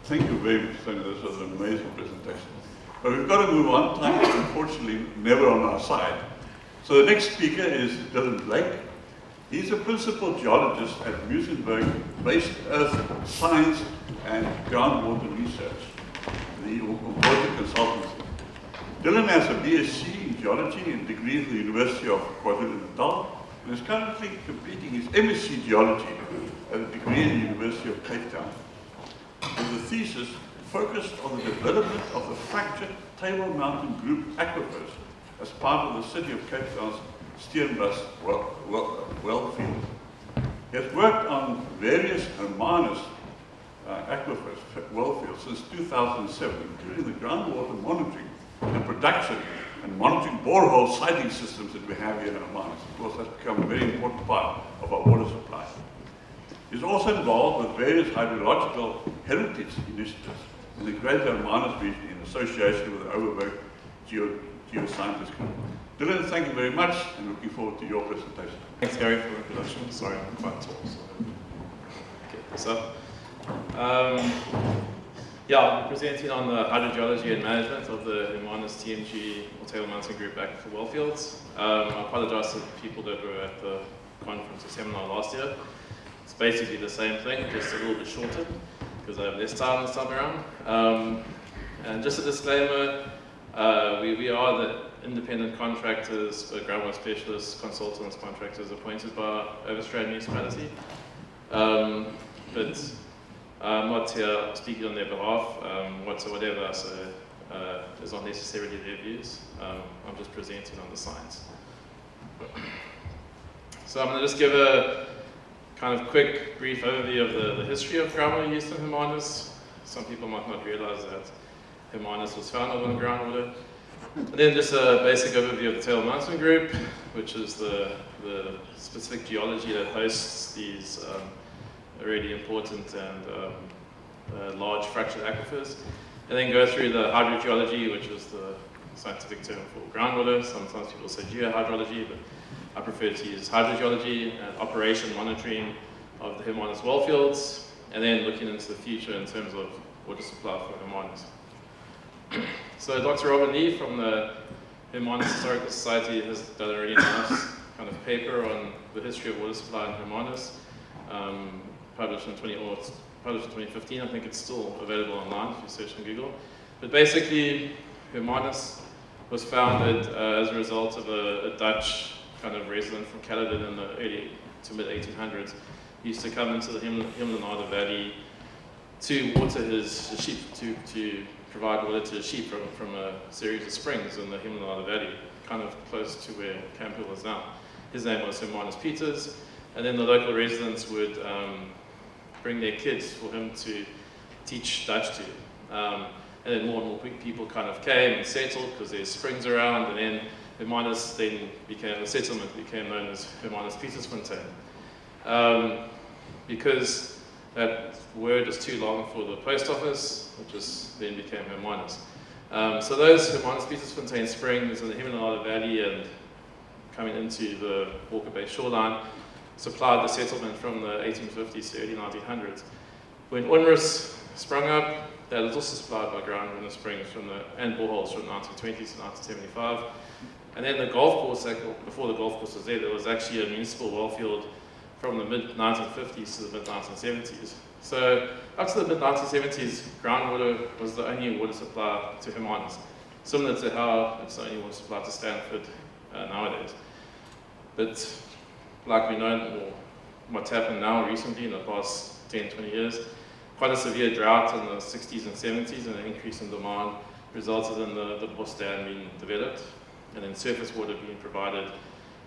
Thank you very much, Tony. This was an amazing presentation. But we've got to move on. Time is unfortunately never on our side. So the next speaker is Dylan Blake. He's a principal geologist at Muizenberg-based Earth Science and Groundwater Research, the Umvoto consultancy. Dylan has a BSc in geology and degree from the University of KwaZulu-Natal and is currently completing his MSc geology at a degree in the University of Cape Town. With the thesis focused on the development of the fractured Table Mountain Group aquifers as part of the city of Cape Town's Steenbos well field. He has worked on various Hermanus aquifers well fields since 2007, including the groundwater monitoring and production and monitoring borehole siting systems that we have here in Hermanus. Of course, that's become a very important part of our water supply. He's also involved with various hydrological heritage initiatives in the Greater Hermanus region in association with the Overberg Geoscientist Group. Dylan, thank you very much, and looking forward to your presentation. Thanks, Gary, for the introduction. Sorry, I'm quite tall, so get this up. Yeah, I'll be presenting on the hydrogeology and management of the Hermanus TMG or Table Mountain Group aquifer well fields. I apologize to the people that were at the conference or seminar last year. It's basically the same thing, just a little bit shorter, because I have less time this time around. And just a disclaimer, we are the independent contractors, groundwater specialists, consultants, contractors appointed by Australian municipality. But I'm not here speaking on their behalf. Whatever I say is not necessarily their views. I'm just presenting on the science. So I'm going to just give a kind of quick, brief overview of the history of groundwater use in Hermanus. Some people might not realize that Hermanus was founded on groundwater. And then just a basic overview of the Table Mountain Group, which is the specific geology that hosts these really important and large fractured aquifers. And then go through the hydrogeology, which is the scientific term for groundwater. Sometimes people say geohydrology, but I prefer to use hydrogeology and operation monitoring of the Hermanus well fields, and then looking into the future in terms of water supply for Hermanus. So Dr. Robin Lee from the Hermanus Historical Society has done a really nice kind of paper on the history of water supply in Hermanus, published in 2015. I think it's still available online if you search on Google. But basically, Hermanus was founded as a result of a Dutch kind of resident from Caledon in the early to mid 1800s. He used to come into the Himlanada Valley to water his sheep, to provide water to his sheep from a series of springs in the Himlanada Valley, kind of close to where Camp Hill is now. His name was Hermanus Peters, and then the local residents would bring their kids for him to teach Dutch to. And then more and more people kind of came and settled because there's springs around, and then Hermanus then became, the settlement became known as Hermanus Petersfontein. Because that word is too long for the post office, it just then became Hermanus. So those Hermanus Petersfontein springs in the Himlanada Valley and coming into the Walker Bay shoreline supplied the settlement from the 1850s to early 1900s. When Unrus sprung up, that was also supplied by groundwater springs and boreholes from the 1920s to 1975. And then the golf course, before the golf course was there was actually a municipal well field from the mid-1950s to the mid-1970s. So up to the mid-1970s, groundwater was the only water supply to Hermanus, similar to how it's the only water supply to Stanford nowadays. But like we know, or what's happened now recently in the past 10, 20 years, quite a severe drought in the 60s and 70s and an increase in demand resulted in the Bos Dam being developed and then surface water being provided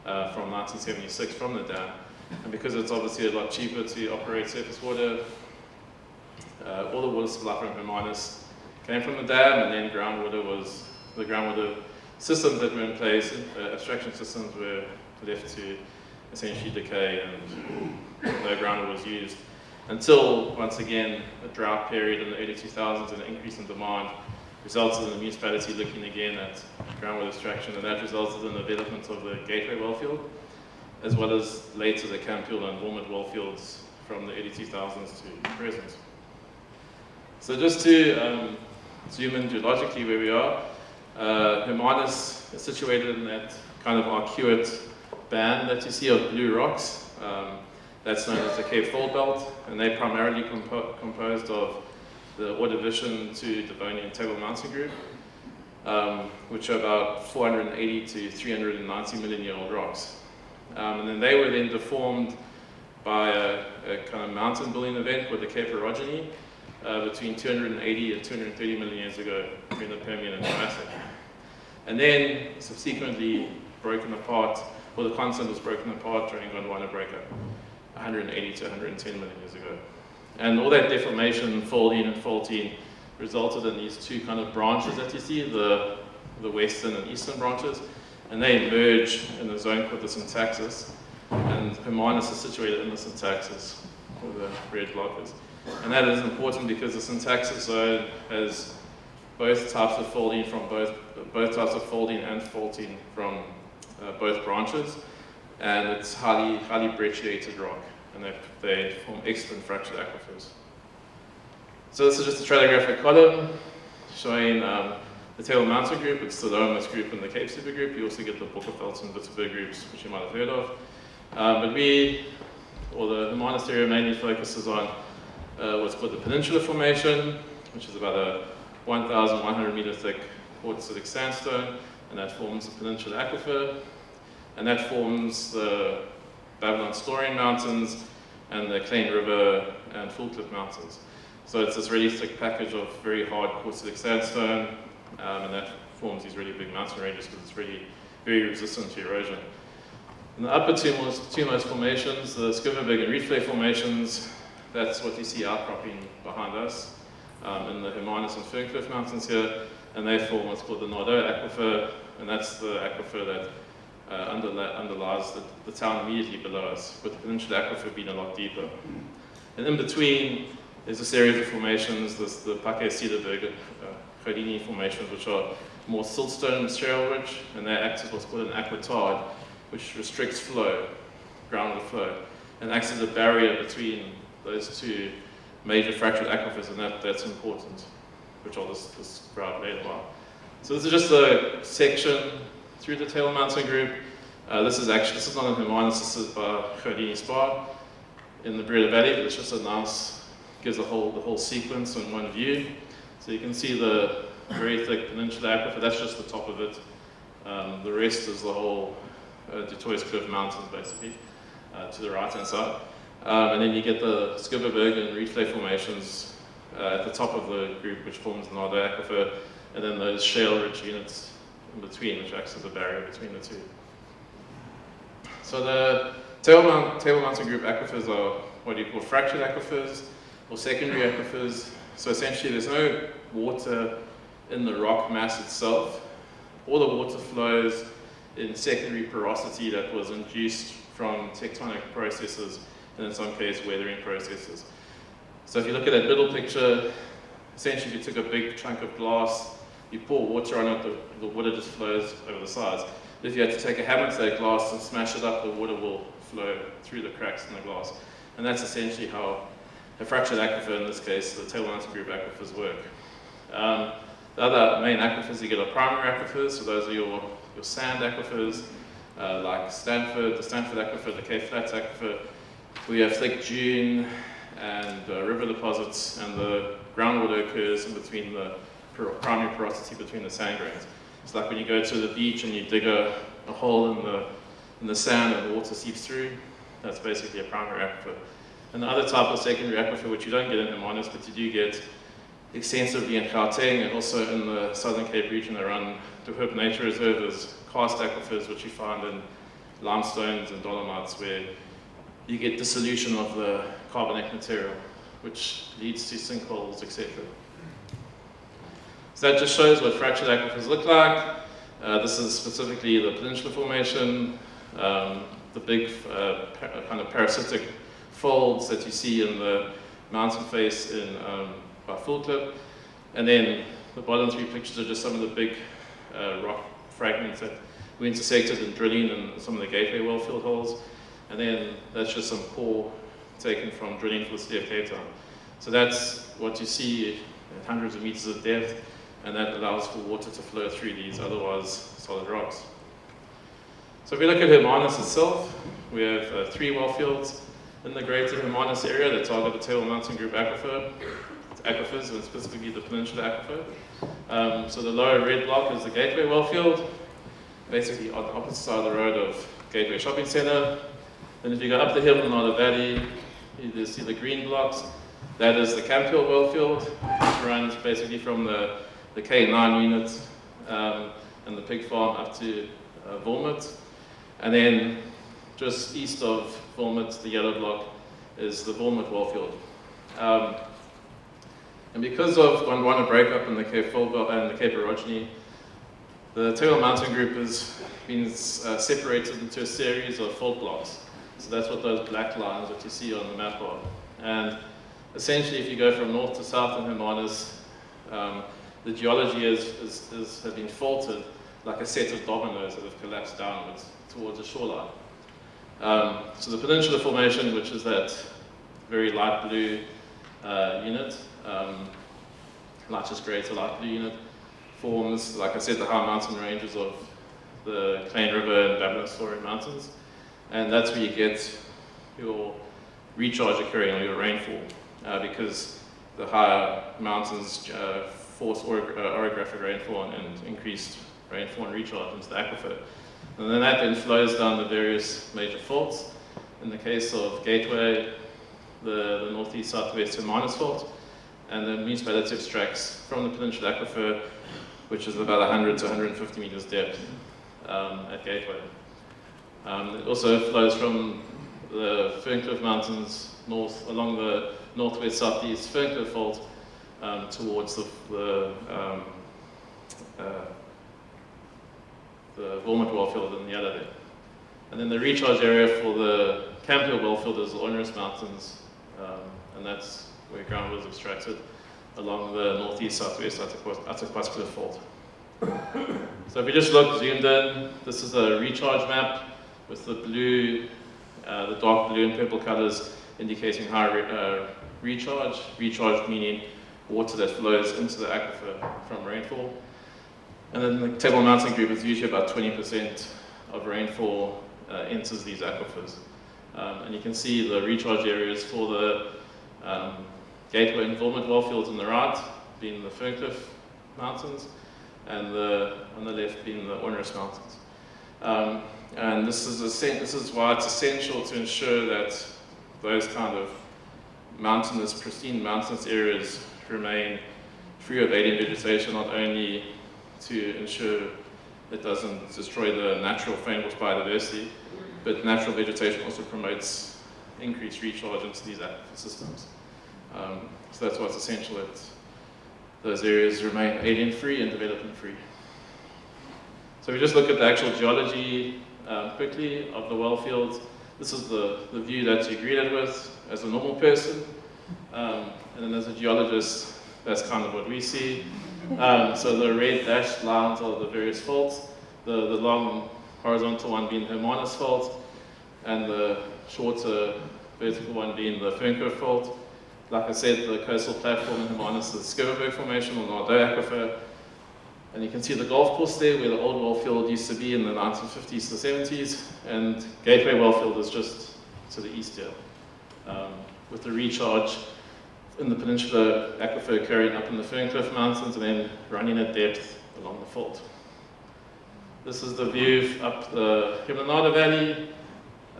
from 1976 from the dam. And because it's obviously a lot cheaper to operate surface water, all the water supply from Hermanus came from the dam, and then the groundwater systems that were in place, abstraction systems, were left to essentially decay and no groundwater was used until, once again, a drought period in the early 2000s and an increase in demand resulted in the municipality looking again at groundwater extraction, and that resulted in the development of the Gateway wellfield, as well as later the Camp Hill and Walmart wellfields from the early 2000s to present. So just to zoom in geologically where we are, Hermanus is situated in that kind of arcuate band that you see of blue rocks. That's known as the Cape Fold Belt, and they're primarily composed of the Ordovician to Devonian Table Mountain group, which are about 480 to 390 million year old rocks. And then they were then deformed by a kind of mountain building event called the Cape Orogeny between 280 and 230 million years ago between the Permian and Triassic. And then subsequently broken apart, or the continent was broken apart during Gondwana breakup, 180 to 110 million years ago. And all that deformation, folding and faulting, resulted in these two kind of branches that you see, the western and eastern branches, and they merge in a zone called the syntaxis, and Hermanus is situated in the syntaxis, where the red blockers. And that is important because the syntaxis zone has both types of folding from both types of folding and faulting from both branches, and it's highly brecciated rock, and they form excellent fractured aquifers. So this is just a stratigraphic column showing the Table Mountain group. It's the Lomas group and the Cape supergroup. You also get the Bokkerveld and Wittenberg groups, which you might have heard of. But the Hermanus area mainly focuses on what's called the Peninsula Formation, which is about a 1,100 meter thick quartzitic sandstone, and that forms the Peninsula Aquifer, and that forms the Babylon Storian Mountains and the Klein River and Full Cliff Mountains. So it's this really thick package of very hard quartzitic sandstone, and that forms these really big mountain ranges because it's really very resistant to erosion. In the upper two most formations, the Skivberg and Rietflay formations, that's what you see outcropping behind us in the Hermanus and Ferncliff Mountains here, and they form what's called the Nordo Aquifer, and that's the aquifer that underlies the town immediately below us, with the Peninsula Aquifer being a lot deeper. And in between, there's a series of formations, the Pake-Cederberg Chodini formations, which are more siltstone material rich, and they act as what's called an aquitard, which restricts flow, groundwater flow, and acts as a barrier between those two major fractured aquifers, and that's important, which I'll describe later on. So this is just a section through the Table Mountain group. This is not in Hermanus, this is by Chodini Spa in the Breda Valley, but it's just a nice, gives the whole sequence in one view. So you can see the very thick Peninsula Aquifer, that's just the top of it. The rest is the whole Du Toitskloof Mountains, basically, to the right-hand side. And then you get the Skivberg and Rietflay formations at the top of the group, which forms the Nordo Aquifer, and then those shale-rich units in between, which acts as a barrier between the two. So the Table Mountain group aquifers are what you call fractured aquifers, or secondary aquifers. So essentially there's no water in the rock mass itself. All the water flows in secondary porosity that was induced from tectonic processes, and in some cases weathering processes. So if you look at that middle picture, essentially if you took a big chunk of glass, you pour water on it, the water just flows over the sides. But if you had to take a hammer to that glass and smash it up, the water will flow through the cracks in the glass. And that's essentially how a fractured aquifer, in this case, the Table Mountain group aquifers work. The other main aquifers you get are primary aquifers, so those are your sand aquifers, like Stanford, the Stanford aquifer, the Cape Flats aquifer. We have thick dune and river deposits, and the groundwater occurs in between the primary porosity between the sand grains. It's like when you go to the beach and you dig a hole in the sand and the water seeps through. That's basically a primary aquifer. And the other type of secondary aquifer, which you don't get in Hermanus, but you do get extensively in Gauteng and also in the Southern Cape region around the Hoop Nature Reserve, is karst aquifers, which you find in limestones and dolomites, where you get dissolution of the carbonate material, which leads to sinkholes, etc. So that just shows what fractured aquifers look like. This is specifically the Peninsula Formation, the big kind of parasitic folds that you see in the mountain face by Full Cliff. And then the bottom three pictures are just some of the big rock fragments that we intersected in drilling in some of the Gateway wellfield holes. And then that's just some core taken from drilling for the city of Cape Town. So that's what you see at hundreds of meters of depth, and that allows for water to flow through these otherwise solid rocks. So if we look at Hermanus itself, we have 3 well fields in the greater Hermanus area that target the Table Mountain Group aquifers, and specifically the Peninsula Aquifer. So the lower red block is the Gateway well field, basically on the opposite side of the road of Gateway Shopping Centre. Then if you go up the hill in Nada Valley, you see the green blocks. That is the Camphill well field, which runs basically from the K9 unit and the pig farm up to Vormut. And then just east of Vormut, the yellow block, is the Vormut well field. And because of one want to break up in the Cape Fulbelt and the Cape Orogeny, the Table Mountain Group has been separated into a series of fault blocks. So that's what those black lines that you see on the map are. And essentially, if you go from north to south in Hermanus, the geology has been faulted like a set of dominoes that have collapsed downwards towards the shoreline. So the Peninsula Formation, which is that very light blue unit, lightest grey to light blue unit, forms, like I said, the high mountain ranges of the Klein River and Babylon Story Mountains. And that's where you get your recharge occurring, or your rainfall, because the higher mountains force orographic rainfall and increased rainfall and recharge into the aquifer. And then that then flows down the various major faults. In the case of Gateway, the northeast southwest Hermanus fault, and the municipality extracts from the Peninsula Aquifer, which is about 100 to 150 meters depth at Gateway. It also flows from the Ferncliff Mountains north, along the northwest southeast Ferncliff fault towards the Vormut wellfield in the yellow there. And then the recharge area for the Camphill wellfield is the Onerous Mountains, and that's where ground was extracted along the northeast southwest Atacusca fault. So if we just look zoomed in, this is a recharge map with the blue, the dark blue and purple colors indicating high recharge. Recharge meaning water that flows into the aquifer from rainfall. And then the Table Mountain Group is usually about 20% of rainfall enters these aquifers. And you can see the recharge areas for the Gateway and Vormut wellfields on the right being the Ferncliff Mountains, and on the left being the Onerous Mountains. And this is why it's essential to ensure that those kind of mountainous, pristine mountainous areas remain free of alien vegetation, not only to ensure it doesn't destroy the natural frameworks biodiversity, but natural vegetation also promotes increased recharge into these aquifer systems. So that's why it's essential that those areas remain alien-free and development-free. So we just look at the actual geology quickly of the well fields. This is the view that you're greeted with as a normal person. And then as a geologist, that's kind of what we see. So the red dashed lines are the various faults. The long horizontal one being the Hermanus fault, and the shorter vertical one being the Ferncliff fault. Like I said, the coastal platform in Hermanus is the Skerberg Formation, or Nardo Aquifer. And you can see the golf course there where the old wellfield used to be in the 1950s to 70s, and Gateway wellfield is just to the east here, with the recharge in the Peninsula Aquifer carrying up in the Ferncliff Mountains and then running at depth along the fault. This is the view up the Himlanada Valley,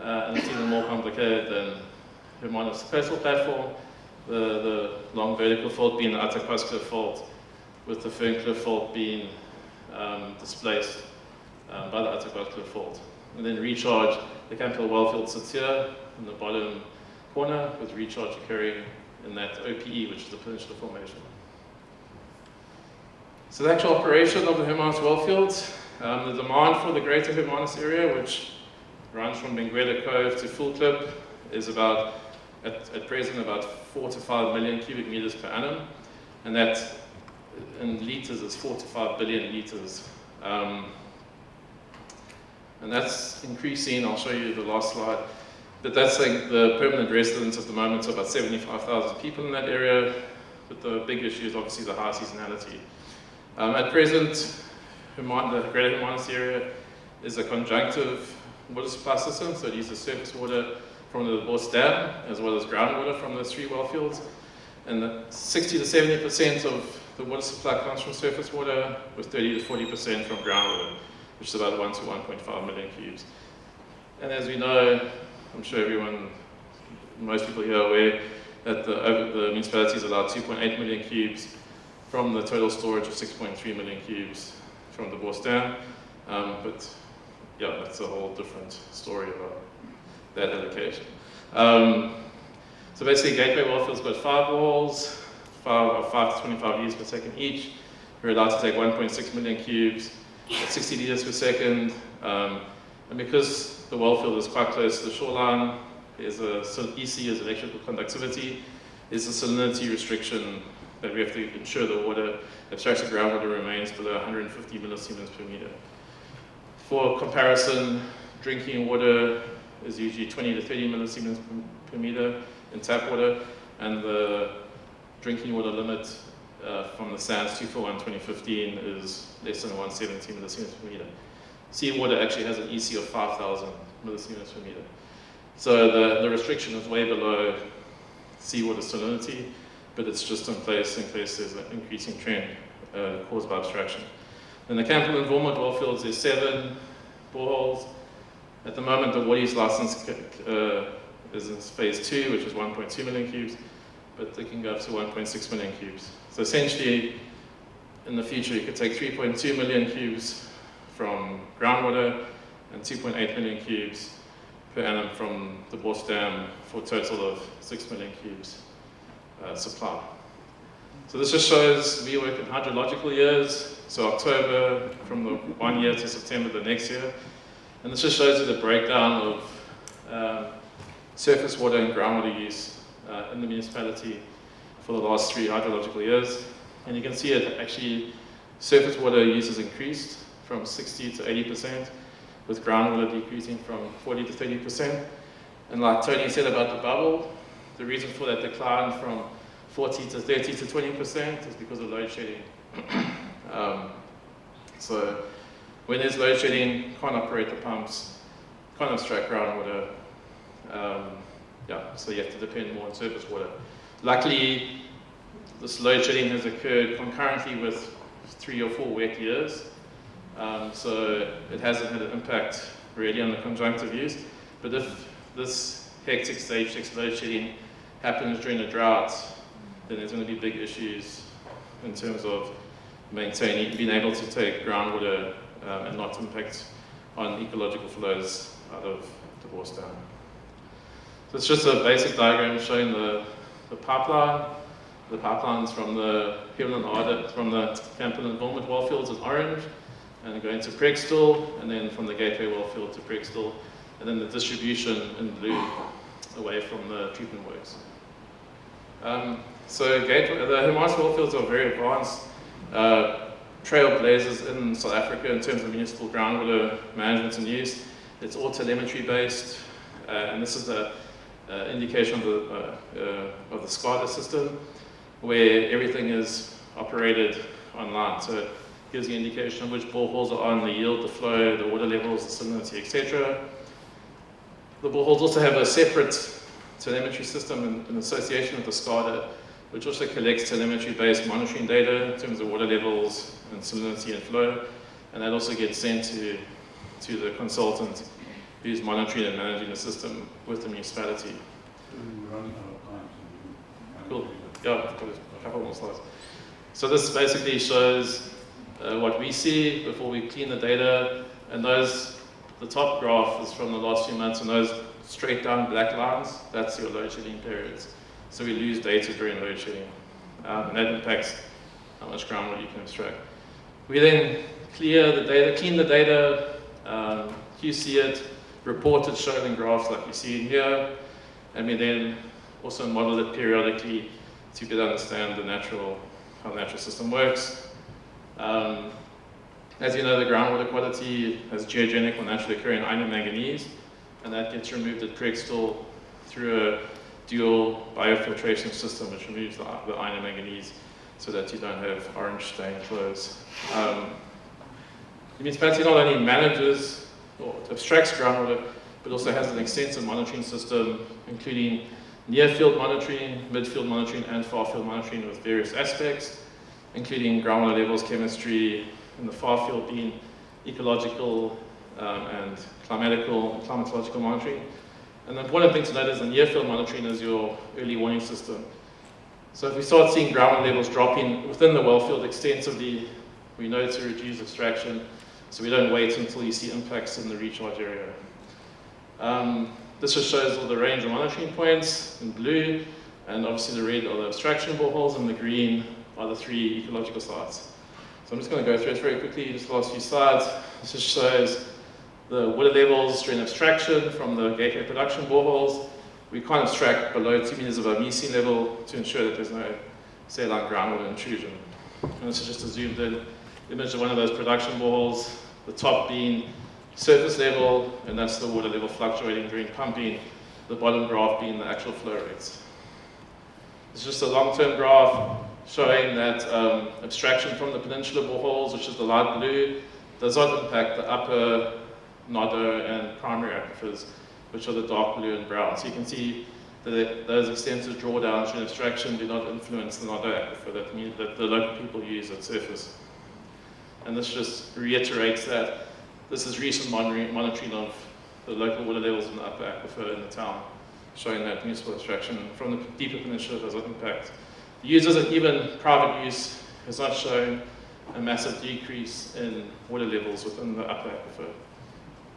and it's even more complicated than Hermanus coastal platform. The long vertical fault being the Atacusca fault, with the Ferncliff fault being displaced by the Atacusca fault. And then recharge, the Camphill wellfield sits here in the bottom corner, with recharge occurring in that OPE, which is the Peninsula Formation. So the actual operation of the Hermanus wellfields, the demand for the greater Hermanus area, which runs from Benguela Cove to Full Clip, is about, at present, about 4 to 5 million cubic meters per annum, and that in liters is 4 to 5 billion liters. And that's increasing. I'll show you the last slide. But that's like the permanent residents at the moment, so about 75,000 people in that area. but the big issue is obviously the high seasonality. At present, the greater Hermanus area is a conjunctive water supply system, so it uses surface water from the Bos Dam as well as groundwater from those 3 well fields. And 60 to 70% of the water supply comes from surface water, with 30 to 40% from groundwater, which is about 1 to 1.5 million cubes. And as we know, I'm sure most people here are aware that the municipality is allowed 2.8 million cubes from the total storage of 6.3 million cubes from the Bos Dam. But yeah, that's a whole different story about that allocation. So basically, Gateway Wellfield's got 5 boreholes, 5 to 25 liters per second each. We're allowed to take 1.6 million cubes at 60 liters per second. And because the wellfield is quite close to the shoreline, there's EC is electrical conductivity. There's a salinity restriction that we have to ensure the water, abstracted groundwater, remains below 150 millisiemens per meter. For comparison, drinking water is usually 20 to 30 millisiemens per meter in tap water, and the drinking water limit from the SANS 241-2015 is less than 170 millisiemens per meter. Seawater actually has an EC of 5,000 millisiemens per meter. So the restriction is way below seawater salinity, but it's just in place in case there's an increasing trend caused by abstraction. In the Campbell and Vormont wellfields, there's 7 boreholes. At the moment, the water use license is in phase 2, which is 1.2 million cubes, but it can go up to 1.6 million cubes. So essentially, in the future, you could take 3.2 million cubes from groundwater and 2.8 million cubes per annum from the Bos Dam for a total of 6 million cubes supply. So this just shows we work in hydrological years, so October from the 1 year to September the next year. And this just shows you the breakdown of surface water and groundwater use in the municipality for the last 3 hydrological years. And you can see it actually, surface water use has increased from 60 to 80%, with groundwater decreasing from 40 to 30%. And like Tony said about the bubble, the reason for that decline from 40 to 30 to 20% is because of load shedding. So when there's load shedding, can't operate the pumps, can't abstract groundwater. So you have to depend more on surface water. Luckily, this load shedding has occurred concurrently with 3 or 4 wet years. So it hasn't had an impact really on the conjunctive use. But if this hectic stage 6 load shedding happens during a drought, then there's going to be big issues in terms of maintaining, being able to take groundwater and not impact on ecological flows out of the Bos Dam. So it's just a basic diagram showing the pipeline. The pipelines from the from the Campbell and Vormont wellfields is orange, and going to Pregstal, and then from the Gateway wellfield to Pregstal, and then the distribution in blue away from the treatment works. So the Hermanus wellfields are very advanced trailblazers in South Africa in terms of municipal groundwater management and use. It's all telemetry based, and this is the indication of the SCADA system, where everything is operated online. So it gives you an indication of which boreholes are on, the yield, the flow, the water levels, the salinity, etc. The boreholes also have a separate telemetry system in association with the SCADA, which also collects telemetry-based monitoring data in terms of water levels and salinity and flow, and that also gets sent to the consultant who's monitoring and managing the system with the municipality. Cool. Yeah, I've got a couple more slides. So this basically shows what we see before we clean the data, and the top graph is from the last few months, and those straight down black lines, that's your load shedding periods. So we lose data during load shedding, and that impacts how much groundwater you can abstract. We then clean the data, QC it, report it, show it in graphs like you see in here, and we then also model it periodically to better understand how the natural system works. As you know, the groundwater quality has geogenic or naturally occurring iron and manganese, and that gets removed at Pregstal through dual biofiltration system which removes the iron and manganese so that you don't have orange stained clothes. The municipality not only manages or abstracts groundwater, but also has an extensive monitoring system, including near-field monitoring, mid-field monitoring, and far-field monitoring with various aspects, including groundwater levels, chemistry, and the far-field being ecological and climatological monitoring. And the important thing to note is the near-field monitoring is your early warning system. So if we start seeing groundwater levels dropping within the well field extensively, we know to reduce abstraction, so we don't wait until you see impacts in the recharge area. This just shows all the range of monitoring points in blue, and obviously the red are the abstraction boreholes, and the green are the 3 ecological sites. So I'm just going to go through it very quickly, just the last few slides. This just shows the water levels during abstraction from the gateway production boreholes. We can't abstract below 2 meters above sea level to ensure that there's no saline groundwater intrusion. And this is just a zoomed in image of one of those production boreholes, the top being surface level, and that's the water level fluctuating during pumping, the bottom graph being the actual flow rates. It's just a long-term graph showing that abstraction from the peninsular boreholes, which is the light blue, does not impact the upper nodder and primary aquifers, which are the dark blue and brown. So you can see that those extensive drawdowns in abstraction do not influence the nodder aquifer that the local people use at surface. And this just reiterates that this is recent monitoring of the local water levels in the upper aquifer in the town, showing that municipal abstraction from the deeper peninsula does not impact. The users and even private use has not shown a massive decrease in water levels within the upper aquifer.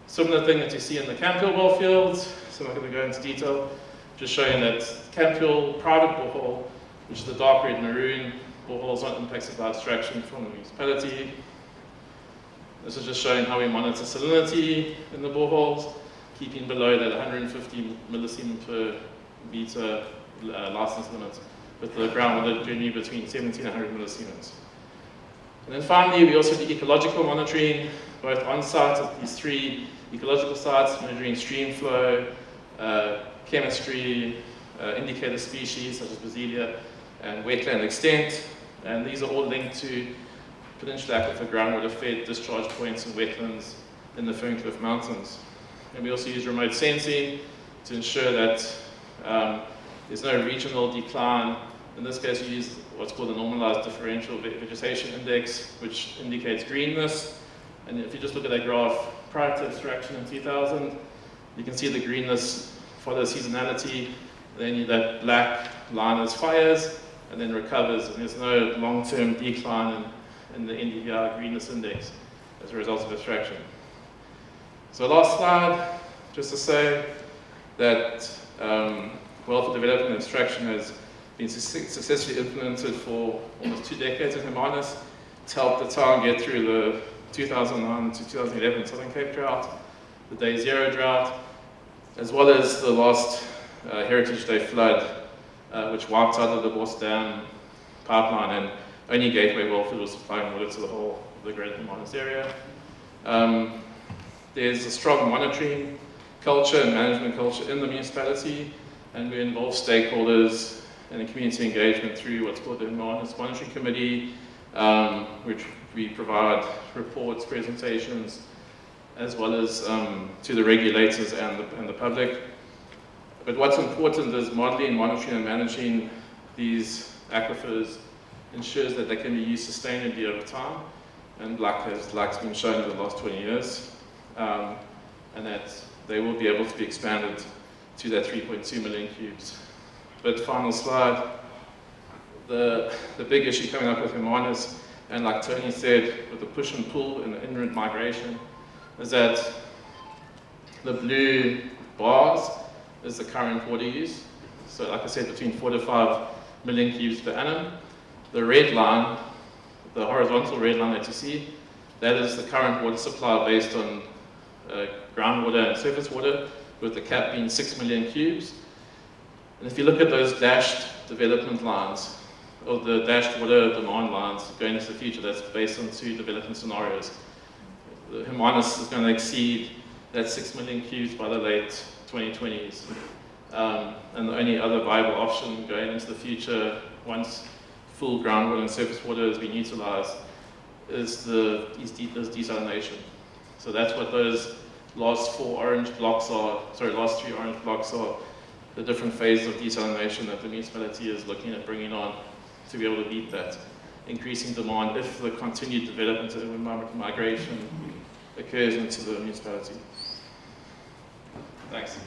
Similar thing that you see in the Camp Hill well fields, so I'm not going to go into detail, just showing that Camp Hill private borehole, which is the dark red maroon borehole, is not impacted by abstraction from the municipality. This is just showing how we monitor salinity in the boreholes, keeping below that 150 millisiemen per meter license limit, with the groundwater generally between 70 and 100 millisiemens. And then finally, we also do ecological monitoring, both on-site at these 3 ecological sites, measuring stream flow, chemistry, indicator species such as Basilia, and wetland extent. And these are all linked to peninsular aquifer groundwater fed discharge points and wetlands in the Ferncliff Mountains. And we also use remote sensing to ensure that there's no regional decline. In this case, we use what's called a normalized differential vegetation index, which indicates greenness. And if you just look at that graph prior to abstraction in 2000, you can see the greenness follows seasonality. Then that black line is fires, and then recovers, and there's no long-term decline in the NDVI greenness index as a result of abstraction. So last slide, just to say that well for development and abstraction has been successfully implemented for almost 2 decades in Hermanus to help the town get through the 2009 to 2011 Southern Cape drought, the Day Zero drought, as well as the last Heritage Day flood, which wiped out the Boss Dam pipeline, and only Gateway Wellfield was supplying water to the whole of the Greater Hermanus area. There's a strong monitoring culture and management culture in the municipality, and we involve stakeholders and community engagement through what's called the Hermanus Monitoring Committee, which we provide reports, presentations, as well as to the regulators and the public. But what's important is modeling, monitoring, and managing these aquifers ensures that they can be used sustainably over time, and like's been shown in the last 20 years, and that they will be able to be expanded to that 3.2 million cubes. But final slide, the big issue coming up with Hermanus, and like Tony said, with the push and pull and the inward migration, is that the blue bars is the current water use. So like I said, between 4 to 5 million cubes per annum. The red line, the horizontal red line that you see, that is the current water supply based on groundwater and surface water, with the cap being 6 million cubes. And if you look at those dashed development lines, or the dashed water demand lines going into the future, that's based on 2 development scenarios. The Hermanus is going to exceed that 6 million cubes by the late 2020s. And the only other viable option going into the future, once full groundwater and surface water has been utilized, is desalination. So that's what those last 3 orange blocks are, the different phases of desalination that the municipality is looking at bringing on to be able to meet that increasing demand if the continued development and migration occurs into the municipality. Thanks.